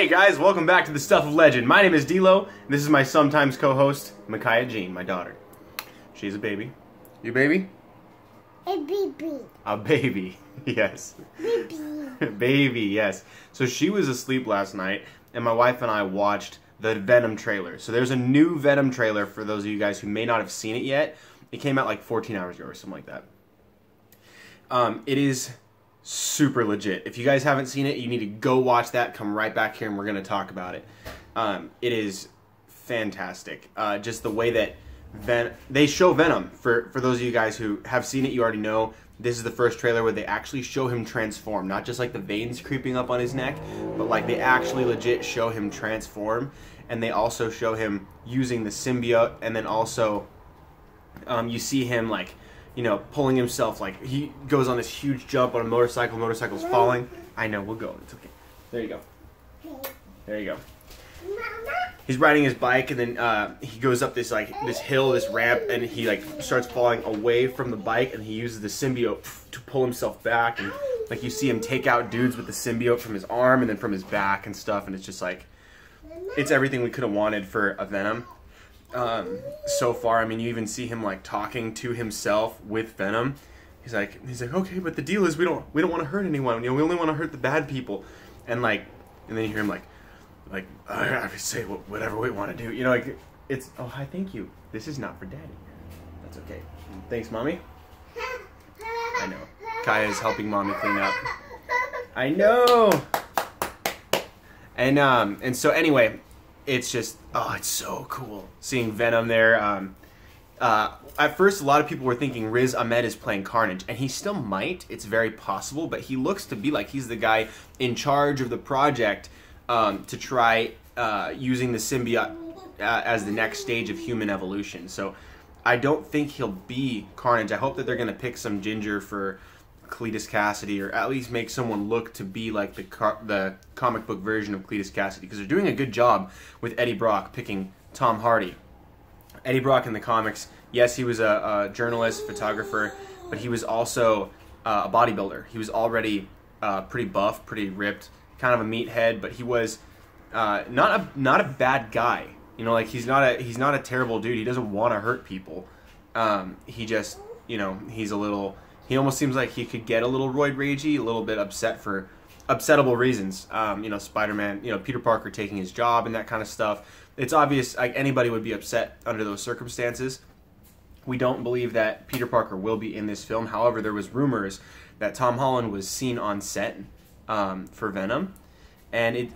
Hey guys, welcome back to the Stuff of Legend. My name is D'Lo, and this is my sometimes co-host, Micaiah Jean, my daughter. She's a baby. You baby? A baby. A baby, yes. Baby. Baby, yes. So she was asleep last night, and my wife and I watched the Venom trailer. So there's a new Venom trailer for those of you guys who may not have seen it yet. It came out like 14 hours ago or something like that. It is super legit. If you guys haven't seen it, you need to go watch that. Come right back here and we're going to talk about it. It is fantastic. Just the way that they show Venom. For those of you guys who have seen it, you already know this is the first trailer where they actually show him transform. Not just like the veins creeping up on his neck, but like they actually legit show him transform. And they also show him using the symbiote, and then also you see him like, you know, pulling himself, like he goes on this huge jump on a motorcycle, motorcycle's falling. I know, we'll go, it's okay. There you go. There you go. He's riding his bike, and then he goes up this hill, this ramp, and he like starts falling away from the bike, and he uses the symbiote to pull himself back, and like you see him take out dudes with the symbiote from his arm and then from his back and stuff, and it's just like, it's everything we could have wanted for a Venom. So far, I mean, you even see him like talking to himself with Venom. He's like, okay, but the deal is we don't want to hurt anyone. You know, we only want to hurt the bad people. And then you hear him like, I say whatever we want to do. You know, like it's, oh hi, thank you. This is not for Daddy. That's okay. Thanks, Mommy. I know. Kaya is helping Mommy clean up. I know. And so anyway. It's just, oh, it's so cool seeing Venom there. At first, a lot of people were thinking Riz Ahmed is playing Carnage, and he still might. It's very possible, but he looks to be like he's the guy in charge of the project to try using the symbiote as the next stage of human evolution. So I don't think he'll be Carnage. I hope that they're going to pick some ginger for Cletus Cassidy, or at least make someone look to be like the comic book version of Cletus Cassidy, because they're doing a good job with Eddie Brock picking Tom Hardy. Eddie Brock in the comics, yes, he was a journalist, photographer, but he was also a bodybuilder. He was already pretty buff, pretty ripped, kind of a meathead, but he was not a bad guy. You know, like he's not a terrible dude. He doesn't want to hurt people. He just, you know, he's a little. He almost seems like he could get a little roid ragey, a little bit upset for upsettable reasons. You know, Spider-Man, you know, Peter Parker taking his job and that kind of stuff. It's obvious, like anybody would be upset under those circumstances. We don't believe that Peter Parker will be in this film. However, there was rumors that Tom Holland was seen on set for Venom, and it,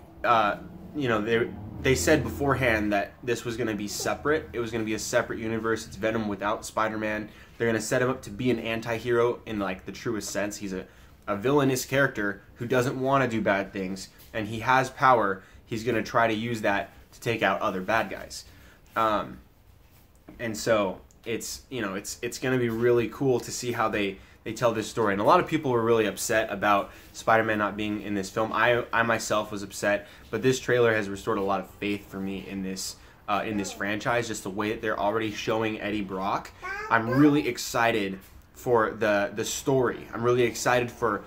you know, they said beforehand that this was going to be separate. It was going to be a separate universe. It's Venom without Spider-Man. They're going to set him up to be an anti-hero in like the truest sense. He's a villainous character who doesn't want to do bad things, and he has power. He's going to try to use that to take out other bad guys. And so it's, you know, it's going to be really cool to see how they tell this story. And a lot of people were really upset about Spider-Man not being in this film. I myself was upset, but this trailer has restored a lot of faith for me in this franchise, just the way that they're already showing Eddie Brock. I'm really excited for the story. I'm really excited for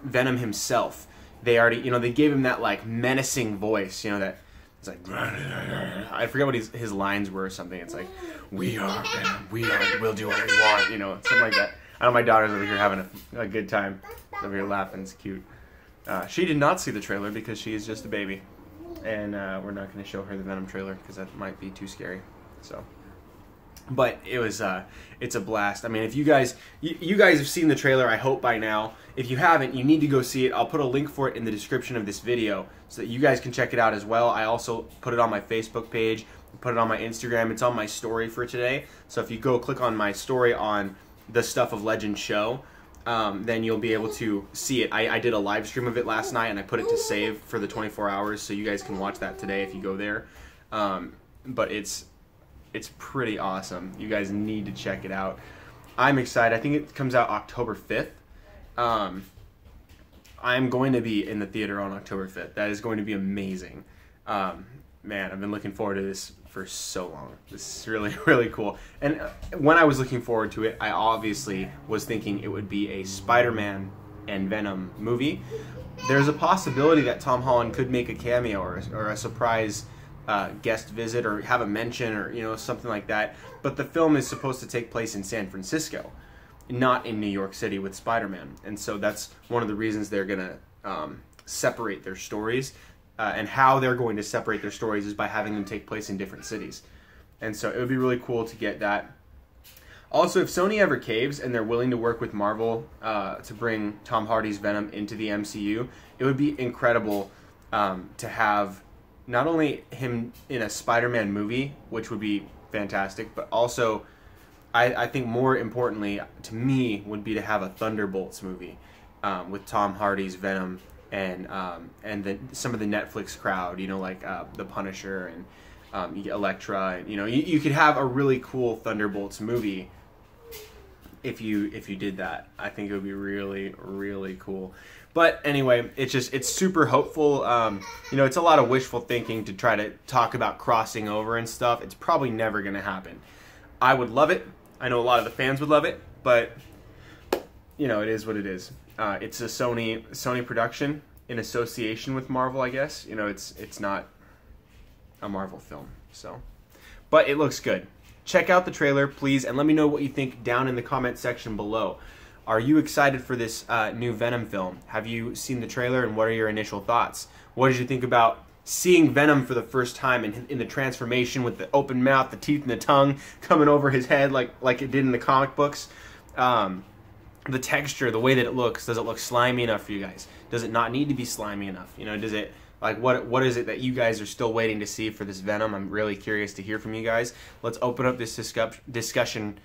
Venom himself. They already, you know, they gave him that like menacing voice, you know, that it's like, I forget what his lines were or something. It's like, we are Venom, we'll do what we want, you know, something like that. I know my daughter's over here having a good time. She's over here laughing, it's cute. She did not see the trailer because she is just a baby. And we're not going to show her the Venom trailer because that might be too scary. So, but it was it's a blast. I mean, if you guys have seen the trailer, I hope by now. If you haven't, you need to go see it. I'll put a link for it in the description of this video so that you guys can check it out as well. I also put it on my Facebook page, put it on my Instagram. It's on my story for today. So if you go click on my story on the Stuff of Legend show, then you'll be able to see it. I did a live stream of it last night, and I put it to save for the 24 hours, so you guys can watch that today if you go there. But it's pretty awesome. You guys need to check it out. I'm excited. I think it comes out October 5th. I'm going to be in the theater on October 5th. That is going to be amazing. Man, I've been looking forward to this for so long. This is really, really cool. And when I was looking forward to it, I obviously was thinking it would be a Spider-Man and Venom movie. there's a possibility that Tom Holland could make a cameo or a surprise guest visit or have a mention or, you know, something like that. But the film is supposed to take place in San Francisco, not in New York City with Spider-Man. And so that's one of the reasons they're going to separate their stories. And how they're going to separate their stories is by having them take place in different cities. And so it would be really cool to get that. Also, if Sony ever caves and they're willing to work with Marvel to bring Tom Hardy's Venom into the MCU, it would be incredible to have not only him in a Spider-Man movie, which would be fantastic, but also, I think more importantly to me, would be to have a Thunderbolts movie with Tom Hardy's Venom and some of the Netflix crowd, you know, like the Punisher and you get Elektra, and you know, you could have a really cool Thunderbolts movie if you did that. I think it would be really, really cool. But anyway, it's super hopeful. You know, it's a lot of wishful thinking to try to talk about crossing over and stuff. It's probably never going to happen. I would love it. I know a lot of the fans would love it, but you know, it is what it is. It's a Sony production in association with Marvel, I guess. You know, it's not a Marvel film, so. But it looks good. Check out the trailer, please, and let me know what you think down in the comment section below. Are you excited for this new Venom film? Have you seen the trailer, and what are your initial thoughts? What did you think about seeing Venom for the first time in the transformation with the open mouth, the teeth and the tongue coming over his head like it did in the comic books? The texture, the way that it looks, does it look slimy enough for you guys? Does it not need to be slimy enough? You know, does it, like, what is it that you guys are still waiting to see for this Venom? I'm really curious to hear from you guys. Let's open up this discussion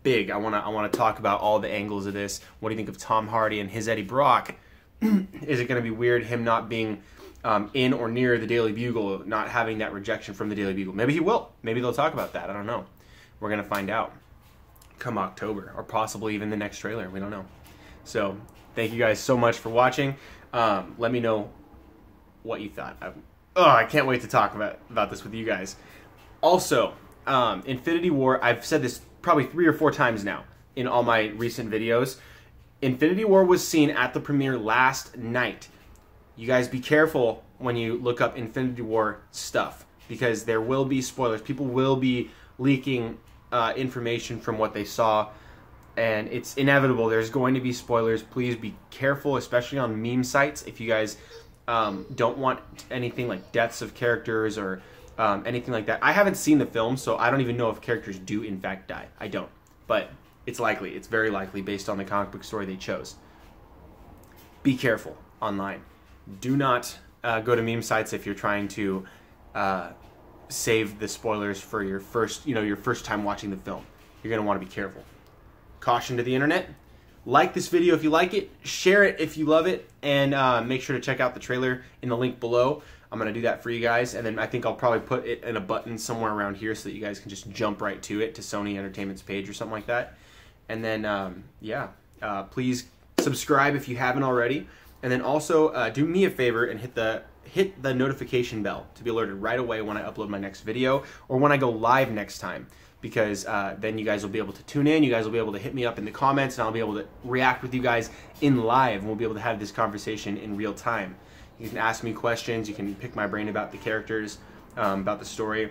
big. I want to talk about all the angles of this. What do you think of Tom Hardy and his Eddie Brock? Is it going to be weird him not being in or near the Daily Bugle, not having that rejection from the Daily Bugle? Maybe he will. Maybe they'll talk about that. I don't know. We're going to find out come October, or possibly even the next trailer. We don't know. So thank you guys so much for watching. Let me know what you thought. I can't wait to talk about this with you guys. Also, Infinity War, I've said this probably 3 or 4 times now in all my recent videos. Infinity War was seen at the premiere last night. You guys be careful when you look up Infinity War stuff, because there will be spoilers. People will be leaking information from what they saw, and it's inevitable. There's going to be spoilers. Please be careful, especially on meme sites. If you guys don't want anything like deaths of characters or anything like that. I haven't seen the film, so I don't even know if characters do in fact die. I don't. But it's likely. It's very likely based on the comic book story they chose. Be careful online. Do not go to meme sites if you're trying to save the spoilers for your first time watching the film. You're going to want to be careful. Caution to the internet. Like this video if you like it, share it if you love it, and make sure to check out the trailer in the link below. I'm going to do that for you guys, and then I think I'll probably put it in a button somewhere around here so that you guys can just jump right to it, to Sony Entertainment's page or something like that. And then, please subscribe if you haven't already. And then also do me a favor and hit the notification bell to be alerted right away when I upload my next video or when I go live next time. Because then you guys will be able to tune in, you guys will be able to hit me up in the comments, and I'll be able to react with you guys in live, and we'll be able to have this conversation in real time. You can ask me questions, you can pick my brain about the characters, about the story.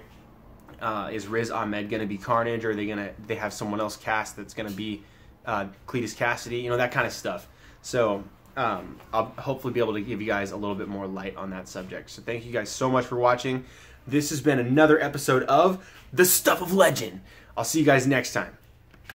Is Riz Ahmed going to be Carnage, or are they have someone else cast that's going to be Cletus Cassidy, you know, that kind of stuff. So I'll hopefully be able to give you guys a little bit more light on that subject. So thank you guys so much for watching. This has been another episode of The Stuff of Legend. I'll see you guys next time.